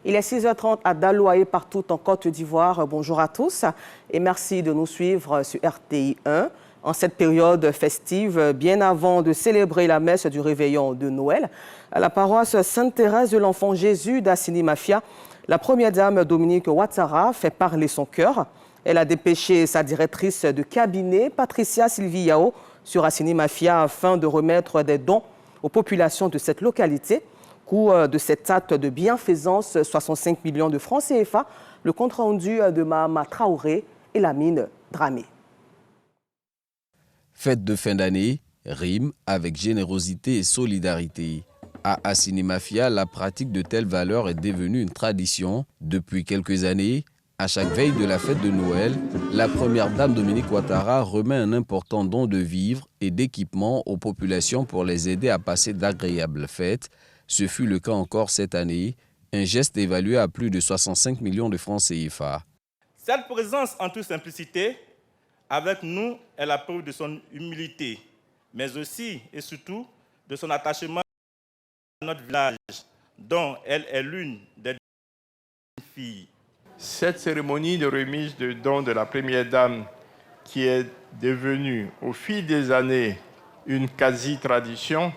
Il est 6h30 à Daloa et partout en Côte d'Ivoire. Bonjour à tous et merci de nous suivre sur RTI 1 en cette période festive, bien avant de célébrer la messe du réveillon de Noël. À la paroisse Sainte-Thérèse de l'Enfant Jésus d'Assini Mafia, la première dame Dominique Ouattara fait parler son cœur. Elle a dépêché sa directrice de cabinet, Patricia Sylvie Yao, sur Assini Mafia afin de remettre des dons aux populations de cette localité. Coût de cet acte de bienfaisance, 65 millions de francs CFA. Le compte rendu de Mahama Traoré et Lamine Dramé. Fête de fin d'année rime avec générosité et solidarité. À Assini Mafia, la pratique de telles valeurs est devenue une tradition. Depuis quelques années, à chaque veille de la fête de Noël, la première dame Dominique Ouattara remet un important don de vivres et d'équipements aux populations pour les aider à passer d'agréables fêtes. Ce fut le cas encore cette année, un geste évalué à plus de 65 millions de francs CFA. Cette présence en toute simplicité, avec nous, est la preuve de son humilité, mais aussi et surtout de son attachement à notre village, dont elle est l'une des filles. Cette cérémonie de remise de dons de la première dame, qui est devenue au fil des années une quasi-tradition,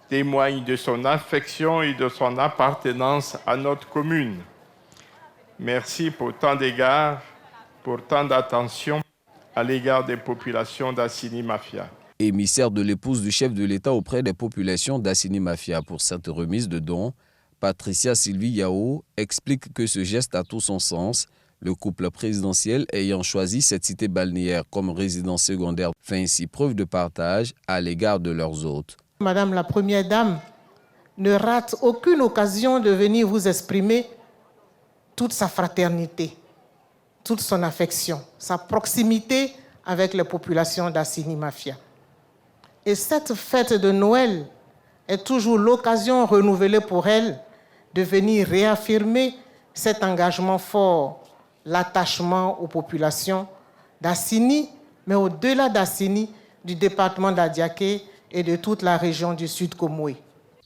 témoigne de son affection et de son appartenance à notre commune. Merci pour tant d'égards, pour tant d'attention à l'égard des populations d'Assini Mafia. Émissaire de l'épouse du chef de l'État auprès des populations d'Assini Mafia pour cette remise de dons, Patricia Sylvie Yao explique que ce geste a tout son sens. Le couple présidentiel ayant choisi cette cité balnéaire comme résidence secondaire fait ainsi preuve de partage à l'égard de leurs hôtes. Madame la Première Dame ne rate aucune occasion de venir vous exprimer toute sa fraternité, toute son affection, sa proximité avec les populations d'Assini Mafia. Et cette fête de Noël est toujours l'occasion renouvelée pour elle de venir réaffirmer cet engagement fort, l'attachement aux populations d'Assini, mais au-delà d'Assini, du département d'Adiaké et de toute la région du Sud Komoué.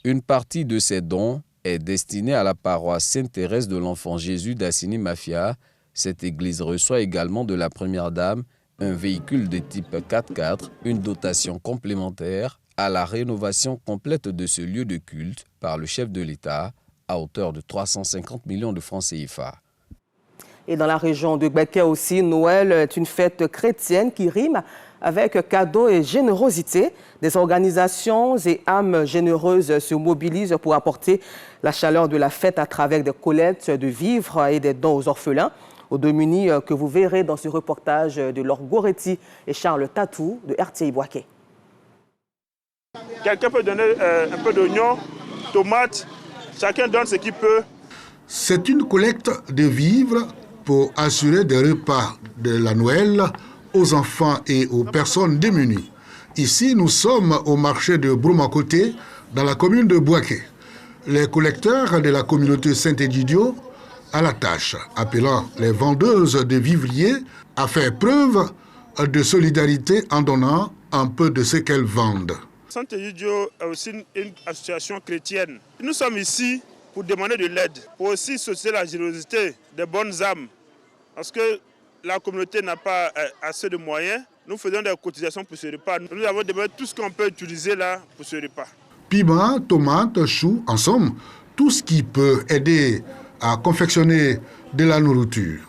Une partie de ces dons est destinée à la paroisse Sainte-Thérèse de l'Enfant Jésus d'Assini Mafia. Cette église reçoit également de la Première Dame un véhicule de type 4x4, une dotation complémentaire à la rénovation complète de ce lieu de culte par le chef de l'État à hauteur de 350 millions de francs CFA. Et dans la région de Gbeke aussi, Noël est une fête chrétienne qui rime avec cadeaux et générosité. Des organisations et âmes généreuses se mobilisent pour apporter la chaleur de la fête à travers des collectes de vivres et des dons aux orphelins, aux démunis que vous verrez dans ce reportage de Laure Goretti et Charles Tatou de RTI Boaké. Quelqu'un peut donner un peu d'oignon, tomates, chacun donne ce qu'il peut. C'est une collecte de vivres pour assurer des repas de la Noël aux enfants et aux personnes démunies. Ici, nous sommes au marché de Broumakoté, dans la commune de Boaké. Les collecteurs de la communauté Saint-Egidio à la tâche, appelant les vendeuses de vivriers à faire preuve de solidarité en donnant un peu de ce qu'elles vendent. Saint-Egidio est aussi une association chrétienne. Nous sommes ici pour demander de l'aide, pour aussi soutenir la générosité des bonnes âmes. Parce que la communauté n'a pas assez de moyens. Nous faisons des cotisations pour ce repas. Nous avons demandé tout ce qu'on peut utiliser là pour ce repas. Piment, tomates, choux, en somme, tout ce qui peut aider à confectionner de la nourriture.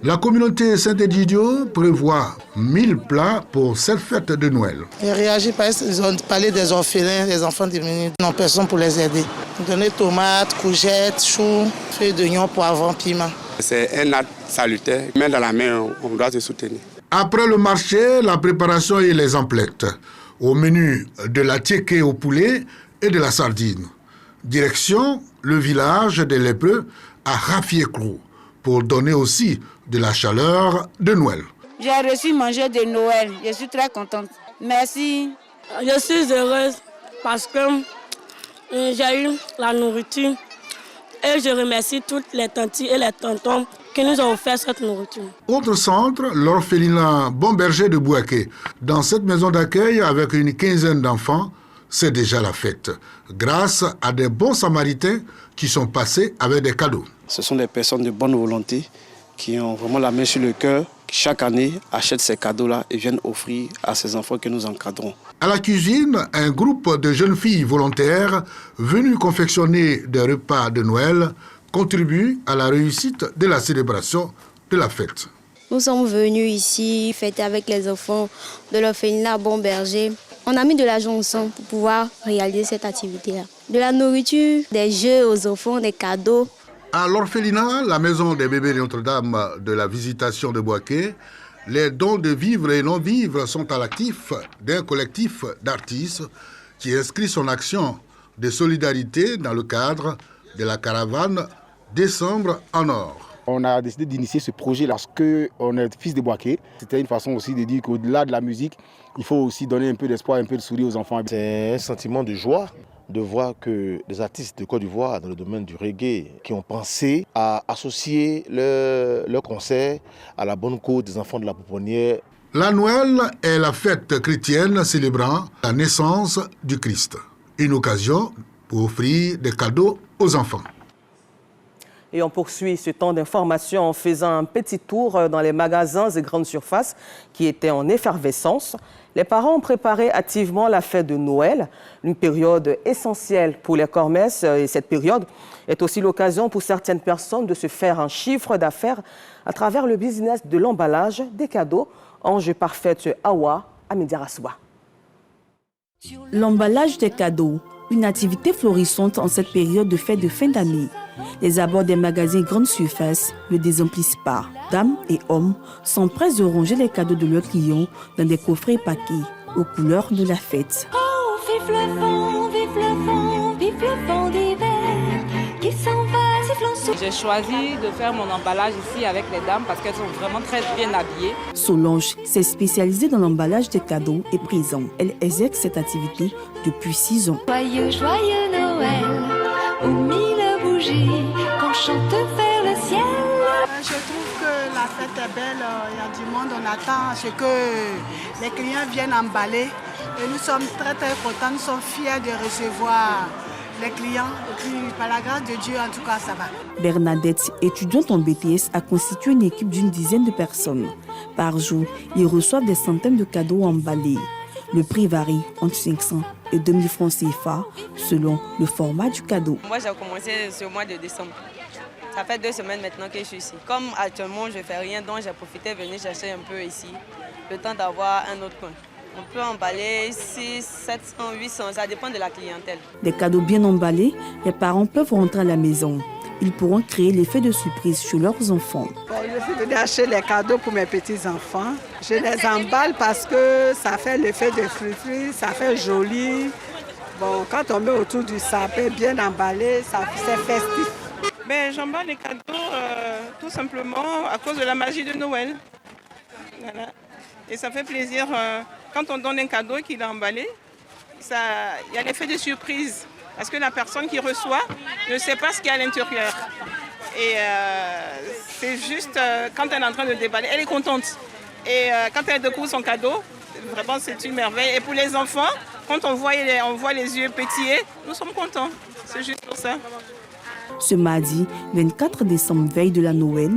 La communauté Saint-Egidio prévoit 1000 plats pour cette fête de Noël. Ils réagissent parce qu'ils ont parlé des orphelins, des enfants démunis, n'ont personne pour les aider. Donner tomates, courgettes, choux, feuilles d'oignon, poivrons, piment. C'est un acte salutaire. Main dans la main, on doit se soutenir. Après le marché, la préparation et les emplettes. Au menu de la tiéké au poulet et de la sardine. Direction, le village des lépreux à Rafiekrou, pour donner aussi de la chaleur de Noël. J'ai reçu manger de Noël. Je suis très contente. Merci. Je suis heureuse parce que j'ai eu la nourriture et je remercie toutes les tantes et les tontons qui nous ont offert cette nourriture. Autre centre, l'orphelinat Bon Berger de Boaké. Dans cette maison d'accueil, avec une quinzaine d'enfants, c'est déjà la fête, grâce à des bons samaritains qui sont passés avec des cadeaux. Ce sont des personnes de bonne volonté qui ont vraiment la main sur le cœur, qui chaque année achètent ces cadeaux-là et viennent offrir à ces enfants que nous encadrons. À la cuisine, un groupe de jeunes filles volontaires venues confectionner des repas de Noël contribue à la réussite de la célébration de la fête. Nous sommes venus ici fêter avec les enfants de l'orphelinat Bon Berger. On a mis de l'argent ensemble pour pouvoir réaliser cette activité-là. De la nourriture, des jeux aux enfants, des cadeaux. À l'orphelinat, la maison des bébés de Notre-Dame de la Visitation de Boaké, les dons de vivres et non-vivres sont à l'actif d'un collectif d'artistes qui inscrit son action de solidarité dans le cadre de la caravane Décembre en or. On a décidé d'initier ce projet parce qu'on est fils de Boaké. C'était une façon aussi de dire qu'au-delà de la musique, il faut aussi donner un peu d'espoir, un peu de sourire aux enfants. C'est un sentiment de joie de voir que des artistes de Côte d'Ivoire dans le domaine du reggae qui ont pensé à associer leur concert à la bonne cause des enfants de la pouponnière. La Noël est la fête chrétienne célébrant la naissance du Christ. Une occasion pour offrir des cadeaux aux enfants. Et on poursuit ce temps d'information en faisant un petit tour dans les magasins et grandes surfaces qui étaient en effervescence. Les parents ont préparé activement la fête de Noël, une période essentielle pour les commerces. Et cette période est aussi l'occasion pour certaines personnes de se faire un chiffre d'affaires à travers le business de l'emballage des cadeaux. Ange Parfaite Awa à Médiarassoua. L'emballage des cadeaux, une activité florissante en cette période de fête de fin d'année. Les abords des magasins grandes surfaces ne désemplissent pas. Dames et hommes s'empressent de ranger les cadeaux de leurs clients dans des coffrets paquets aux couleurs de la fête. Oh, vive le vent, vive le vent, vive le vent d'hiver qui s'en va sifflant sous. J'ai choisi de faire mon emballage ici avec les dames parce qu'elles sont vraiment très bien habillées. Solange s'est spécialisée dans l'emballage des cadeaux et présents. Elle exerce cette activité depuis 6 ans. Joyeux, joyeux Noël, aux mille bougies qu'on chante vers le ciel. Je trouve que la fête est belle, il y a du monde, on attend ce que les clients viennent emballer. Et nous sommes très contents, nous sommes fiers de recevoir les clients. Et puis par la grâce de Dieu, en tout cas, ça va. Bernadette, étudiante en BTS, a constitué une équipe d'une dizaine de personnes. Par jour, ils reçoivent des centaines de cadeaux emballés. Le prix varie entre 500 et 2000 francs CFA selon le format du cadeau. Moi, j'ai commencé ce mois de décembre. Ça fait 2 semaines maintenant que je suis ici. Comme actuellement, je ne fais rien, donc j'ai profité de venir chercher un peu ici, le temps d'avoir un autre coin. On peut emballer 600, 700, 800, ça dépend de la clientèle. Des cadeaux bien emballés, les parents peuvent rentrer à la maison. Ils pourront créer l'effet de surprise chez leurs enfants. Je suis venue acheter les cadeaux pour mes petits-enfants. Je les emballe parce que ça fait l'effet de frufru, ça fait joli. Bon, quand on met autour du sapin bien emballé, c'est festif. Mais j'emballe les cadeaux tout simplement à cause de la magie de Noël. Voilà. Et ça fait plaisir quand on donne un cadeau qu'il a emballé, il y a l'effet de surprise. Parce que la personne qui reçoit ne sait pas ce qu'il y a à l'intérieur. Et c'est juste quand elle est en train de déballer, elle est contente. Et quand elle découvre son cadeau, vraiment c'est une merveille. Et pour les enfants, quand on voit les yeux pétiller, nous sommes contents. C'est juste pour ça. Ce mardi, 24 décembre, veille de la Noël,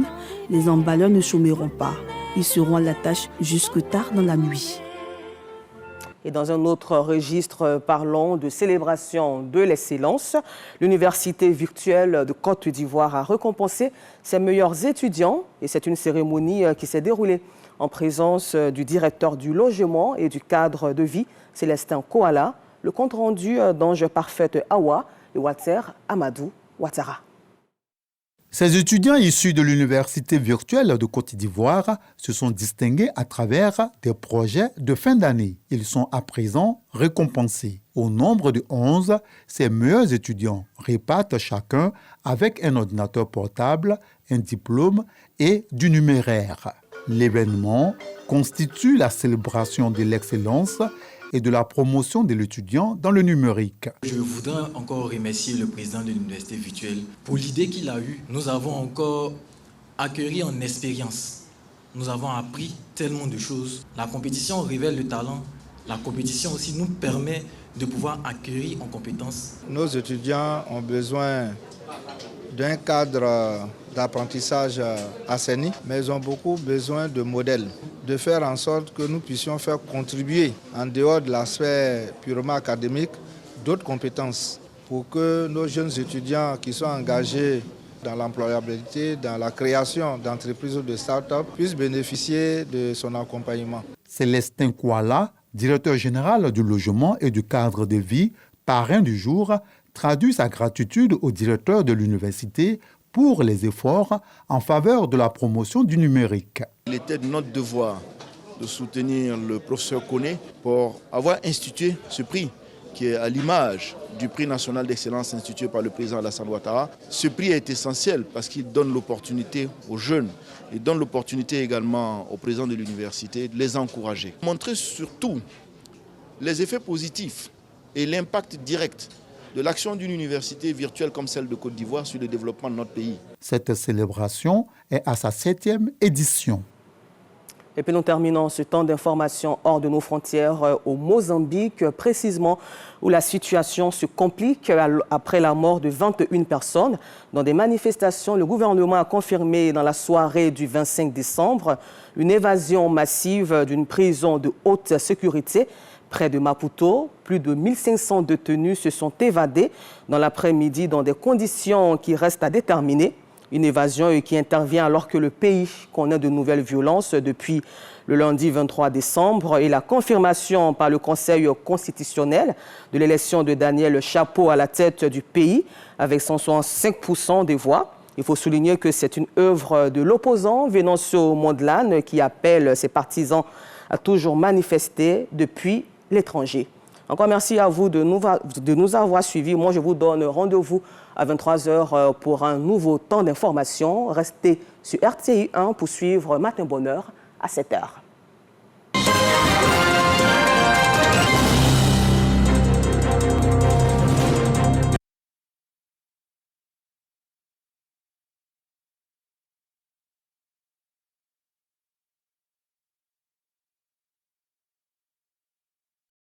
les emballeurs ne chômeront pas. Ils seront à la tâche jusque tard dans la nuit. Et dans un autre registre, parlons de célébration de l'excellence. L'Université virtuelle de Côte d'Ivoire a récompensé ses meilleurs étudiants. Et c'est une cérémonie qui s'est déroulée en présence du directeur du logement et du cadre de vie, Célestin Koala. Le compte rendu d'Ange Parfaite Awa et Water Amadou Ouattara. Ces étudiants issus de l'Université virtuelle de Côte d'Ivoire se sont distingués à travers des projets de fin d'année. Ils sont à présent récompensés. Au nombre de 11, ces meilleurs étudiants repartent chacun avec un ordinateur portable, un diplôme et du numéraire. L'événement constitue la célébration de l'excellence et de la promotion de l'étudiant dans le numérique. Je voudrais encore remercier le président de l'Université virtuelle pour l'idée qu'il a eue. Nous avons encore accueilli en expérience. Nous avons appris tellement de choses. La compétition révèle le talent. La compétition aussi nous permet de pouvoir acquérir en compétences. Nos étudiants ont besoin d'un cadre d'apprentissage assaini, mais ils ont beaucoup besoin de modèles, de faire en sorte que nous puissions faire contribuer, en dehors de l'aspect purement académique, d'autres compétences pour que nos jeunes étudiants qui sont engagés dans l'employabilité, dans la création d'entreprises ou de start-up, puissent bénéficier de son accompagnement. Célestin Kouala, directeur général du logement et du cadre de vie, parrain du jour, traduit sa gratitude au directeur de l'université pour les efforts en faveur de la promotion du numérique. Il était de notre devoir de soutenir le professeur Koné pour avoir institué ce prix qui est à l'image du prix national d'excellence institué par le président Alassane Ouattara. Ce prix est essentiel parce qu'il donne l'opportunité aux jeunes. Il donne l'opportunité également au président de l'université de les encourager. Montrer surtout les effets positifs et l'impact direct de l'action d'une université virtuelle comme celle de Côte d'Ivoire sur le développement de notre pays. Cette célébration est à sa 7e édition. Et puis nous terminons ce temps d'information hors de nos frontières au Mozambique, précisément où la situation se complique après la mort de 21 personnes. Dans des manifestations, le gouvernement a confirmé dans la soirée du 25 décembre une évasion massive d'une prison de haute sécurité près de Maputo. Plus de 1500 détenus se sont évadés dans l'après-midi dans des conditions qui restent à déterminer. Une évasion qui intervient alors que le pays connaît de nouvelles violences depuis le lundi 23 décembre et la confirmation par le Conseil constitutionnel de l'élection de Daniel Chapo à la tête du pays avec 165% des voix. Il faut souligner que c'est une œuvre de l'opposant Venancio Mondlane qui appelle ses partisans à toujours manifester depuis l'étranger. Encore merci à vous de nous avoir suivis. Moi, je vous donne rendez-vous à 23h pour un nouveau temps d'information. Restez sur RTI 1 pour suivre Matin Bonheur à 7h.